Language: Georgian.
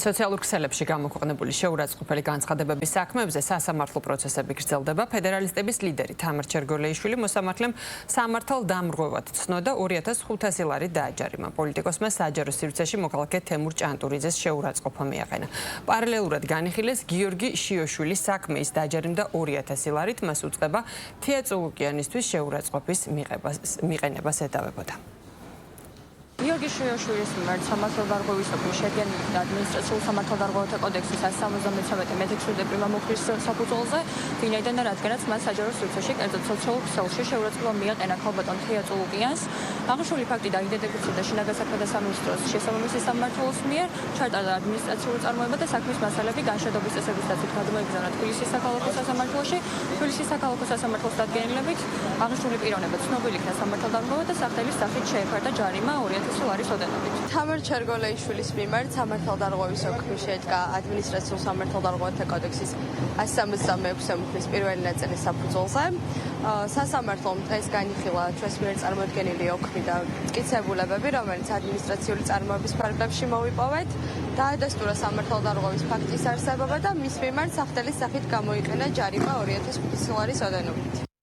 სოციალურ ქსელებში გამოქვეყნებული შეურაცხყოფელი განცხადებების საქმეებზე სასამართლო პროცესები გრძელდება. ფედერალისტების ლიდერი თამარ ჩერგოლეიშვილი მოსამართლემ სამართალდამრღვევად ცნოდა 2500 ლარი დააჯარიმა. პოლიტიკოსმა საჯარო სივრცეში მოქალაქე თემურ ჭანტურიძეს შეურაცხყოფა მიაყენა. პარალელურად განიხილეს გიორგი შიოშვილის საქმე, ის დააჯარიმდა 2000 ლარით, მას უწყება თია წულუკიანისთვის შეურაცხყოფის მიყენებას ედავებოდა. გიორგი შიოშვილის მიმართ სამართალდამრღვევის ოფისში შედგენილი ადმინისტრაციულ სამართალდამრღვევთა კოდექსის 173 მეთექვსმეტე პრიმამუხრის საფუძველზე, ვინაიდან რადგანაც მას საჯარო სივრცეში, კერძოდ სოციალურ ქსელში შეურაცხყოფა მიაყენა ქალბატონ თია წულუკიანს. აღნიშნული ფაქტი დაიდენტიფიცირდა შინაგან საქმეთა სამინისტროს შესაბამისი სამმართველოს მიერ, ჩატარდა ადმინისტრაციული წარმოება და საქმის მასალები განშადობის წესების დაცვით გადმოიგზავნა თბილისის საქალაქო სასამართლოში. თბილისის საქალაქო სასამართლოს დადგენილებით აღნიშნული პიროვნება ცნობილი იქნა სამართალდამრღვევად და სახდელის სახით შეეფარდა ჯარიმა 2000 ლარის ოდენობით. თამარ ჩერგოლეიშვილის მიმართ სამართალდამრღვევის ოფისში შედგა ადმინისტრაციულ სამართალდამრღვევთა კოდექსის 173 მუხლის პირველი ნაწილის საფუძველზე. სასამართლომ დღეს განიხილა ჩვენს მიერ წარმოდგენილი ოქმი და მტკიცებულებები, რომელიც ადმინისტრაციული წარმოების პარაგრაფში მოვიპოვეთ. დაადასტურა სამართალდამრღვევის ფაქტის არსებობა და მის მიმართ სახდელის სახით გამოიყენა ჯარიმა 2500 ლარის ოდენობით.